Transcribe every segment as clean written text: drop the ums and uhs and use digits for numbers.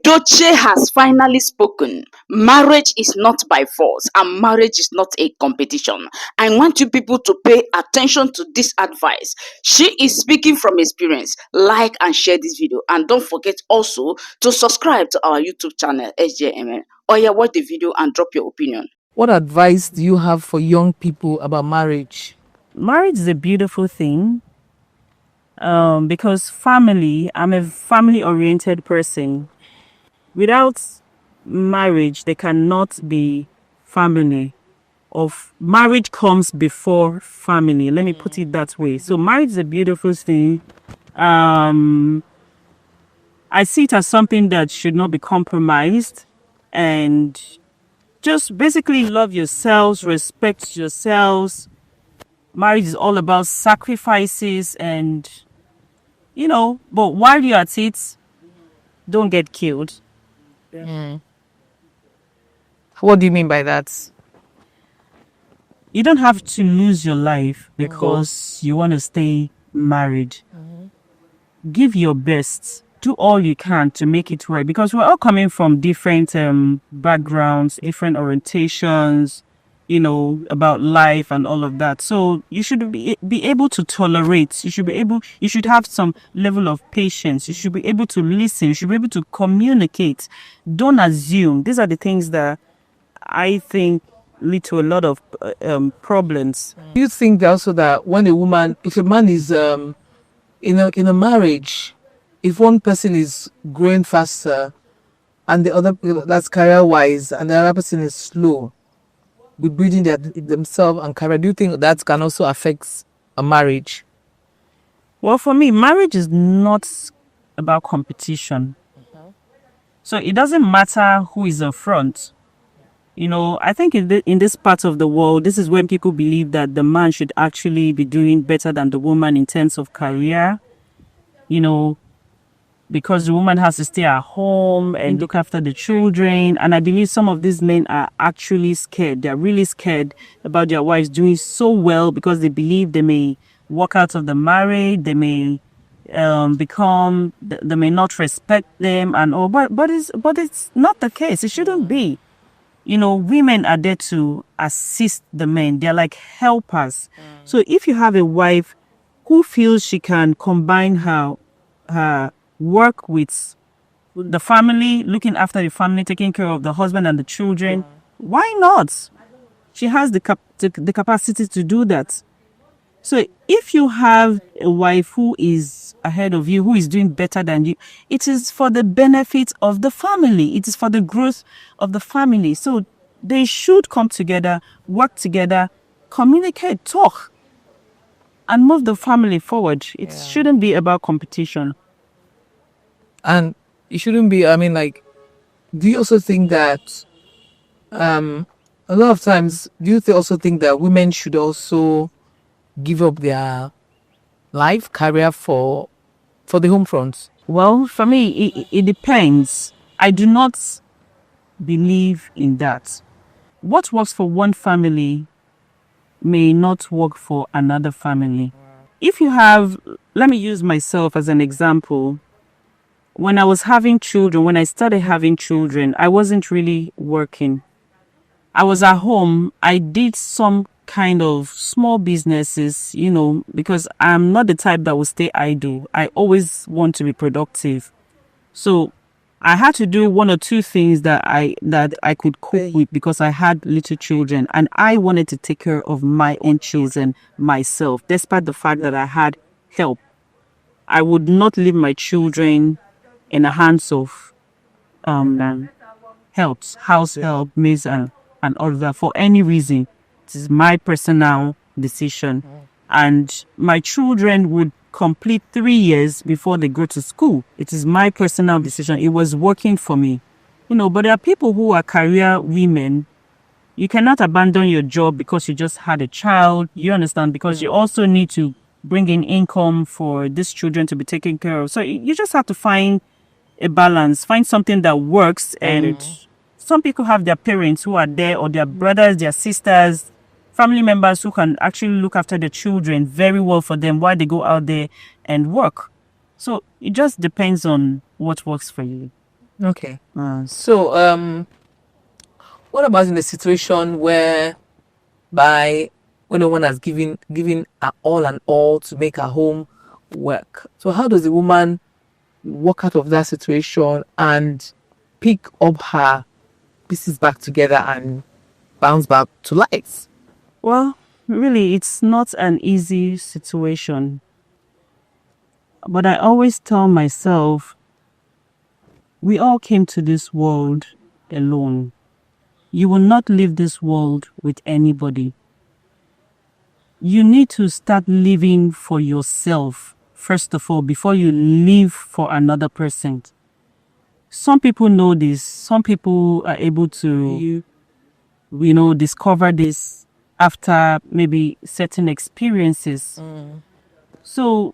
Edochie has finally spoken. Marriage is not by force and marriage is not a competition. I want you people to pay attention to this advice. She is speaking from experience. Like and share this video, and don't forget also to subscribe to our YouTube channel SJMN. Or yeah, watch the video and drop your opinion. What advice do you have for young people about marriage? Marriage is a beautiful thing because I'm a family-oriented person. Without marriage, there cannot be family. Marriage comes before family. Let me put it that way. So marriage is a beautiful thing. I see it as something that should not be compromised, and just basically love yourselves, respect yourselves. Marriage is all about sacrifices and, but while you're at it, don't get killed. What do you mean by that? You don't have to lose your life because you want to stay married. Give your best. Do all you can to make it right, because we're all coming from different backgrounds, different orientations, about life and all of that. So you should be able to tolerate. You should have some level of patience. You should be able to listen. You should be able to communicate. Don't assume. These are the things that I think lead to a lot of problems. Do you think also that if a man is in a marriage, if one person is growing faster and the other, that's career-wise, and the other person is slow with building themselves and career, do you think that can also affect a marriage? Well, for me, marriage is not about competition. So it doesn't matter who is in front. I think in this part of the world, this is when people believe that the man should actually be doing better than the woman in terms of career, because the woman has to stay at home and look after the children. And I believe some of these men are actually scared. They're really scared about their wives doing so well because they believe they may walk out of the marriage, they may they may not respect them and all. But it's not the case. It shouldn't be. Women are there to assist the men. They're like helpers. So if you have a wife who feels she can combine her work with the family, looking after the family, taking care of the husband and the children, why not? She has the capacity to do that. So if you have a wife who is ahead of you, who is doing better than you, it is for the benefit of the family. It is for the growth of the family. So they should come together, work together, communicate, talk, and move the family forward. It shouldn't be about competition. And it shouldn't be, do you also think that a lot of times, do you also think that women should also give up their life, career for the home front? Well, for me, it depends. I do not believe in that. What works for one family may not work for another family. If you have, let me use myself as an example. When I started having children, I wasn't really working. I was at home. I did some kind of small businesses, because I'm not the type that will stay idle. I always want to be productive. So I had to do one or two things that I could cope with because I had little children and I wanted to take care of my own children myself, despite the fact that I had help. I would not leave my children in the hands of house help, maids and all that for any reason. It is my personal decision. And my children would complete 3 years before they go to school. It is my personal decision. It was working for me. But there are people who are career women. You cannot abandon your job because you just had a child. You understand? Because you also need to bring in income for these children to be taken care of. So you just have to find a balance, find something that works. And some people have their parents who are there, or their brothers, their sisters, family members who can actually look after the children very well for them while they go out there and work. So it just depends on what works for you. Okay. So, what about in a situation where by when no one has given her all and all to make her home work? So how does the woman walk out of that situation and pick up her pieces back together and bounce back to life? Well, really, it's not an easy situation. But I always tell myself, we all came to this world alone. You will not leave this world with anybody. You need to start living for yourself, first of all, before you live for another person. Some people know this. Some people are able to, discover this after maybe certain experiences. So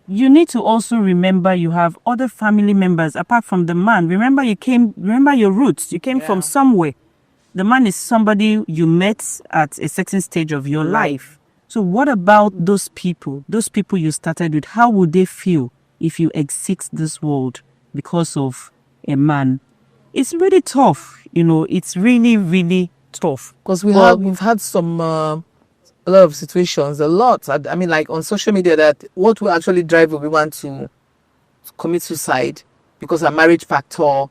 you need to also remember you have other family members apart from the man. Remember your roots. You came from somewhere. The man is somebody you met at a certain stage of your life. So what about those people you started with? How would they feel if you exit this world because of a man? It's really tough. It's really, really tough. Because we've had some a lot of situations, a lot. I mean, like on social media, that what will actually drive a woman to commit suicide because of marriage factor,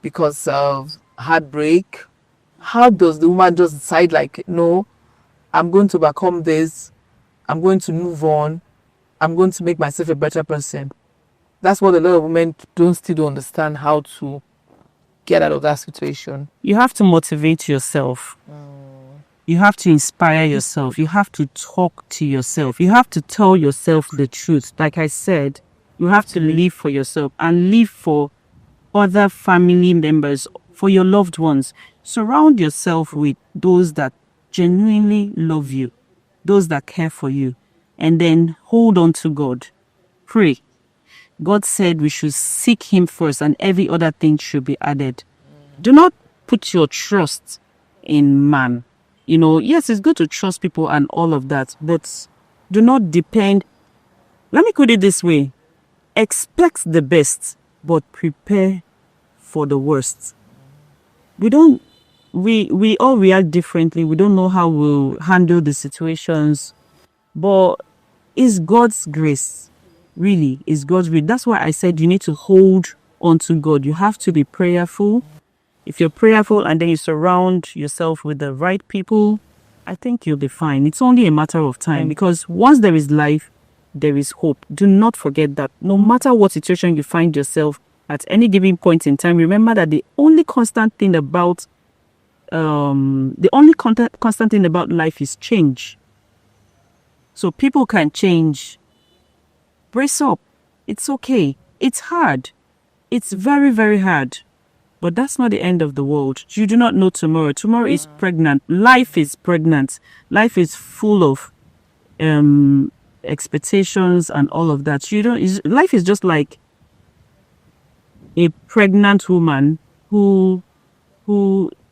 because of heartbreak. How does the woman just decide, like, no, I'm going to overcome this, I'm going to move on, I'm going to make myself a better person? That's what a lot of women still don't understand, how to get out of that situation. You have to motivate yourself. You have to inspire yourself. You have to talk to yourself. You have to tell yourself the truth. Like I said, you have to live for yourself and live for other family members, for your loved ones. Surround yourself with those that genuinely love you, those that care for you, and then hold on to God. Pray. God said we should seek Him first, and every other thing should be added. Do not put your trust in man. Yes, it's good to trust people and all of that, but do not depend. Let me put it this way. Expect the best, but prepare for the worst. We all react differently. We don't know how we'll handle the situations, but it's God's grace. Really, it's God's grace. That's why I said you need to hold on to God. You have to be prayerful. If you're prayerful and then you surround yourself with the right people, I think you'll be fine. It's only a matter of time, because once there is life, there is hope. Do not forget that. No matter what situation you find yourself at any given point in time, remember that the only constant thing about life is change. So people can change. Brace up. It's okay. It's hard. It's very, very hard. But that's not the end of the world. You do not know tomorrow. Tomorrow is pregnant. Life is pregnant. Life is full of expectations and all of that. Life is just like a pregnant woman who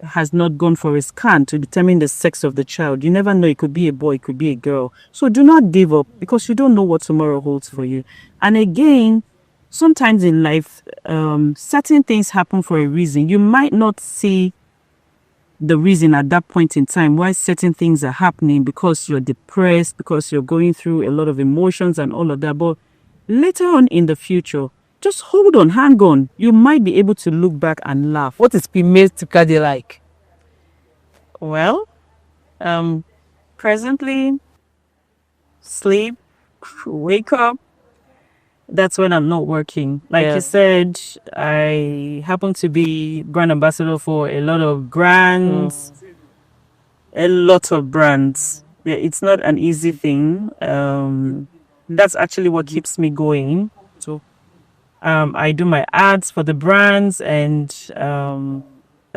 has not gone for a scan to determine the sex of the child. You never know. It could be a boy, it could be a girl. So do not give up, because you don't know what tomorrow holds for you. And again, sometimes in life, certain things happen for a reason. You might not see the reason at that point in time why certain things are happening, because you're depressed, because you're going through a lot of emotions and all of that. But later on in the future, just hold on, hang on. You might be able to look back and laugh. What is female typically like? Well, presently, sleep, wake up. That's when I'm not working. Like you said, I happen to be brand ambassador for a lot of brands. A lot of brands. Yeah, it's not an easy thing. That's actually what keeps me going. So I do my ads for the brands, and a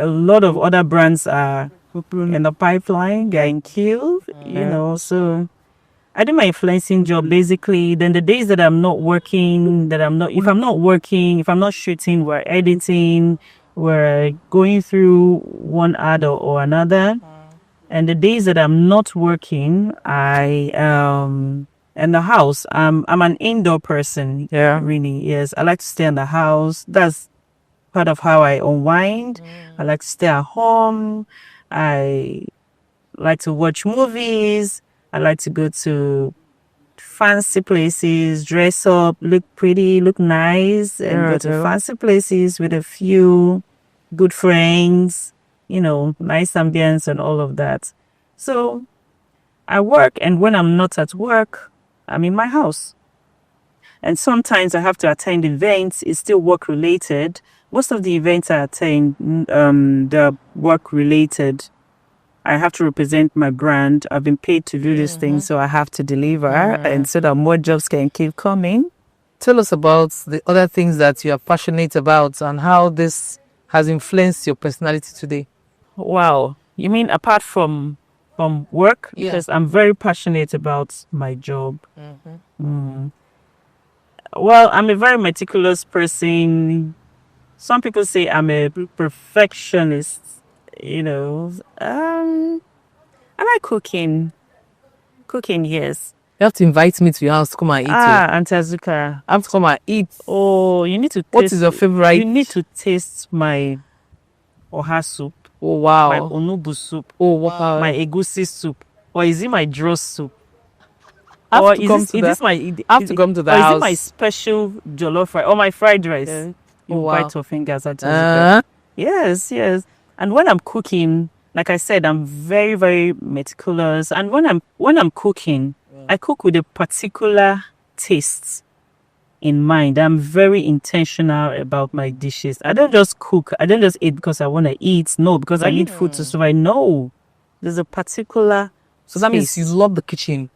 lot of other brands are in the pipeline, getting killed, so I do my influencing job basically. Then the days that I'm not working, if I'm not shooting, we're editing, we're going through one ad or another. And the days that I'm not working, I in the house. I'm an indoor person. Yeah, really. Yes, I like to stay in the house. That's part of how I unwind. I like to stay at home. I like to watch movies. I like to go to fancy places, dress up, look pretty, look nice, and go to fancy places with a few good friends, nice ambience and all of that. So I work, and when I'm not at work, I'm in my house. And sometimes I have to attend events. It's still work related. Most of the events I attend, they're work related. I have to represent my brand. I've been paid to do this thing, so I have to deliver, and so that more jobs can keep coming. Tell us about the other things that you are passionate about and how this has influenced your personality today. Wow. You mean apart from work? Yeah. Because I'm very passionate about my job. Well, I'm a very meticulous person. Some people say I'm a perfectionist. I like cooking. Cooking, yes. You have to invite me to your house to come and eat. Auntie Azuka. I have to come and eat. Oh, you need to taste. What is your favorite? You need to taste my oha soup. Oh, wow. My onubu soup. Oh, wow. My egusi soup. Or is it my draw soup? I have Or to come to the house. Is it my special jollof rice or my fried rice? Yeah. You bite your fingers at Yes. And when I'm cooking, like I said, I'm very, very meticulous. And when I'm cooking, I cook with a particular taste in mind. I'm very intentional about my dishes. I don't just cook. I don't just eat because I want to eat. No, because I need food to survive. No, there's a particular. So that means you love the kitchen.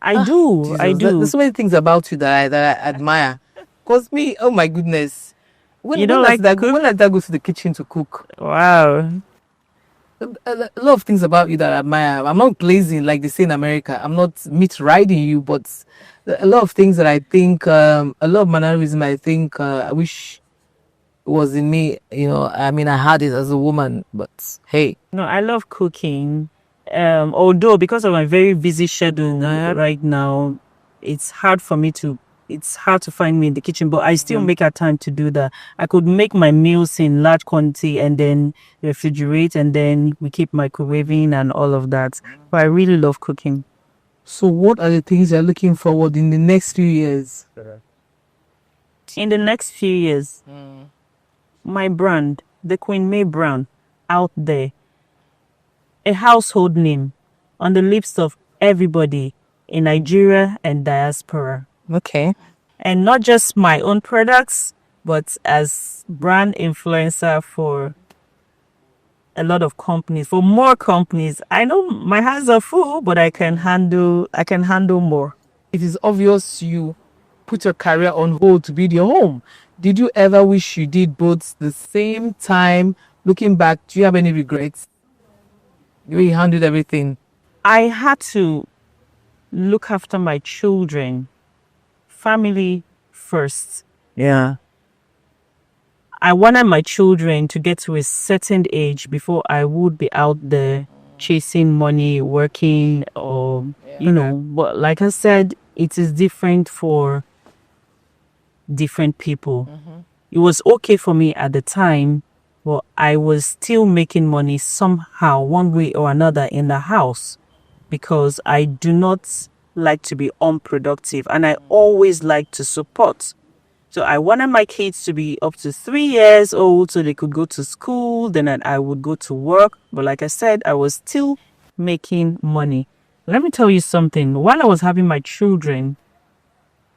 I do. Jesus, I do. There's so many things about you that I admire. Cause me, oh my goodness, when did I go to the kitchen to cook? Wow. A lot of things about you that I admire. I'm not blazing like they say in America. I'm not meat riding you, but a lot of things that I think, a lot of mannerism I think I wish was in me. I mean, I had it as a woman, but hey. No, I love cooking. Although because of my very busy schedule right now, it's hard to find me in the kitchen, but I still make a time to do that. I could make my meals in large quantity and then refrigerate, and then we keep microwaving and all of that. But I really love cooking. So what are the things you're looking forward in the next few years? In the next few years, my brand, the Queen May Brown, out there, a household name on the lips of everybody in Nigeria and diaspora. Okay. And not just my own products, but as brand influencer for a lot of companies, for more companies. I know my hands are full, but I can handle more. It is obvious you put your career on hold to build your home. Did you ever wish you did both the same time? Looking back, do you have any regrets? The way you handled everything. I had to look after my children. Family first. Yeah. I wanted my children to get to a certain age before I would be out there chasing money, working, or, but like I said, it is different for different people. It was okay for me at the time, but I was still making money somehow, one way or another in the house, because I do not like to be unproductive, and I always like to support. So I wanted my kids to be up to 3 years old so they could go to school. Then I would go to work. But like I said, I was still making money. Let me tell you something. While I was having my children,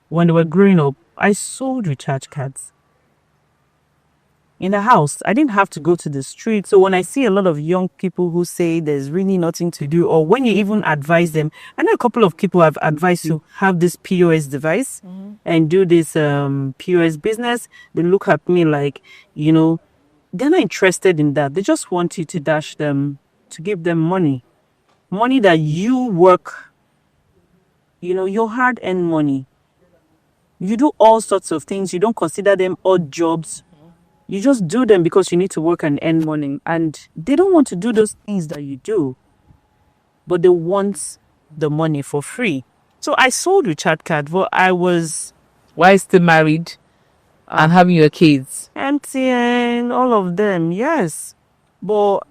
when they were growing up, I sold recharge cards in the house. I didn't have to go to the street. So when I see a lot of young people who say there's really nothing to do, or when you even advise them, I know a couple of people have advised you have this POS device and do this POS business. They look at me like, they're not interested in that. They just want you to dash them, to give them money that you work, your hard-earned money. You do all sorts of things. You don't consider them odd jobs. You just do them because you need to work and earn money. And they don't want to do those things that you do, but they want the money for free. So I sold recharge card, but I was... While still married? and having your kids. MTN, all of them, yes. But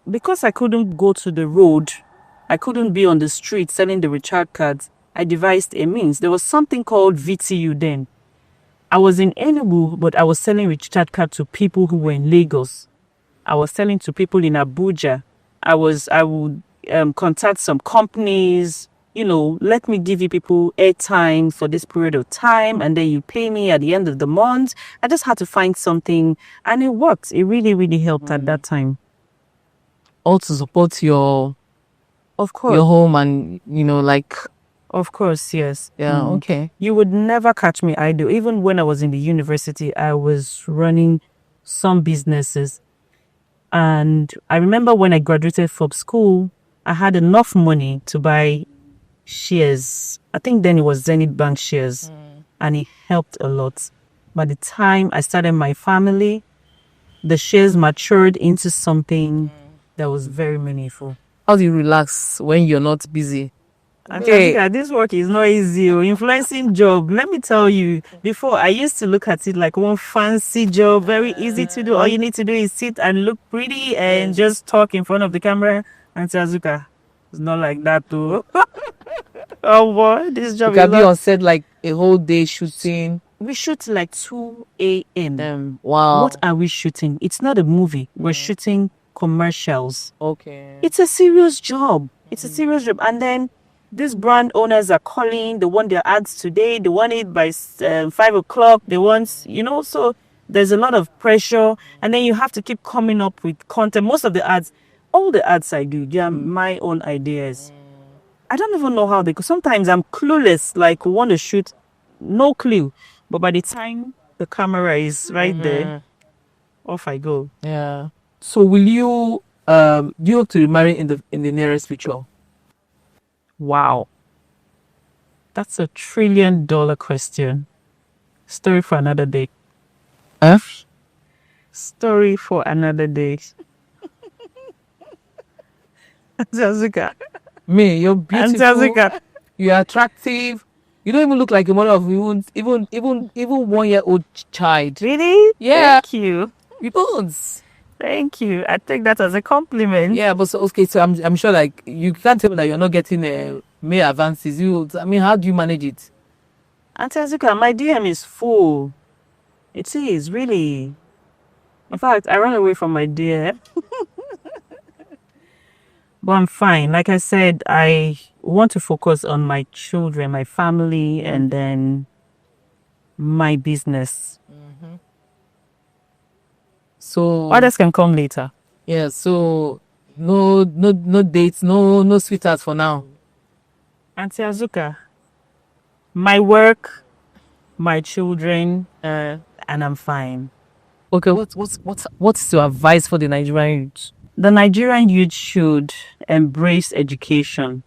because I couldn't go to the road, I couldn't be on the street selling the recharge cards, I devised a means. There was something called VTU then. I was in Enugu, but I was selling recharge cards to people who were in Lagos. I was selling to people in Abuja. I would contact some companies, let me give you people airtime for this period of time, and then you pay me at the end of the month. I just had to find something, and it worked. It really, really helped at that time. All to support your home and, Of course, yes. Yeah, okay. You would never catch me idle. Even when I was in the university, I was running some businesses. And I remember when I graduated from school, I had enough money to buy shares. I think then it was Zenith Bank shares. And it helped a lot. By the time I started my family, the shares matured into something that was very meaningful. How do you relax when you're not busy? Okay, this work is not easy. Influencing job, let me tell you, before I used to look at it like one fancy job, very easy to do. All you need to do is sit and look pretty and just talk in front of the camera. And Azuka, it's not like that too. Oh boy, this job you can be on set like a whole day shooting. We shoot like 2 a.m. Wow. What are we shooting? It's not a movie. We're shooting commercials. Okay. It's a serious job. It's a serious job. And then these brand owners are calling. They want their ads today. They want it by 5 o'clock. They want, so there's a lot of pressure. And then you have to keep coming up with content. Most of the ads, all the ads I do, they are my own ideas. I don't even know how they go. Sometimes I'm clueless, like want to shoot, no clue. But by the time the camera is right there, off I go. Yeah. So will you do you hope to be married in the nearest future? Wow. That's $1 trillion question. Story for another day. Story for another day. Azuka. Me, you're beautiful. Azuka. You're attractive. You don't even look like a mother of even 1-year-old child. Really? Yeah. Thank you. You don't. Thank you. I take that as a compliment. Yeah, but so I'm sure like you can't tell me that you're not getting male advances. How do you manage it? Auntie Azuka, my DM is full. It is really. In fact, I ran away from my DM. But I'm fine. Like I said, I want to focus on my children, my family, and then my business. So others can come later. Yeah. So no dates, no sweethearts for now. Auntie Azuka, my work, my children, and I'm fine. Okay. What's your advice for the Nigerian youth? The Nigerian youth should embrace education.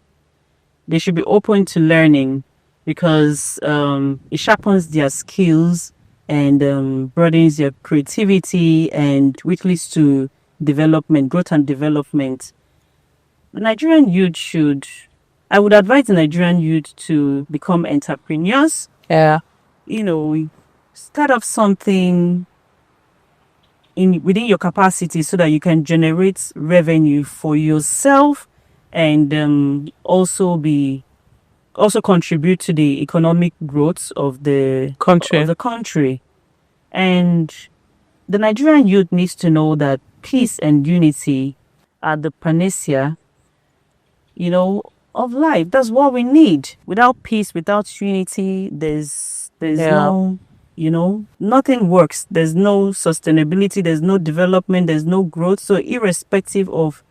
They should be open to learning because it sharpens their skills and broadens their creativity and which leads to growth and development. The Nigerian youth I would advise the Nigerian youth to become entrepreneurs. Yeah. Start off something within your capacity so that you can generate revenue for yourself and also contribute to the economic growth of the country. And the Nigerian youth needs to know that peace and unity are the panacea, of life. That's what we need. Without peace, without unity, there's no, nothing works. There's no sustainability, there's no development, there's no growth. So irrespective of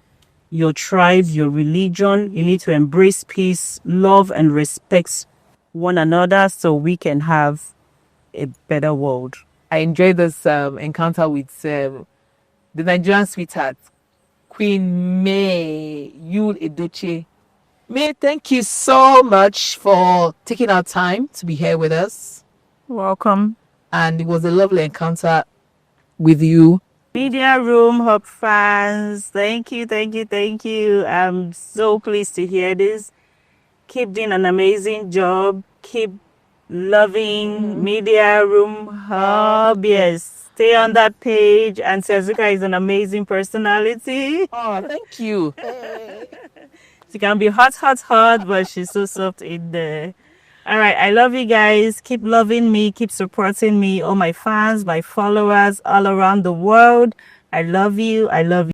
your tribe, your religion, you need to embrace peace, love, and respect one another so we can have a better world. I enjoyed this encounter with the Nigerian sweetheart, Queen May Edochie. May, thank you so much for taking our time to be here with us. Welcome. And it was a lovely encounter with you. Media Room Hub fans, thank you. I'm so pleased to hear this. Keep doing an amazing job. Keep loving media room hub. Yes, stay on that page. And Tezuka is an amazing personality. Oh, thank you. She can be hot, but she's so soft in there. All right, I love you guys. Keep loving me, keep supporting me, all my fans, my followers all around the world. I love you. I love you.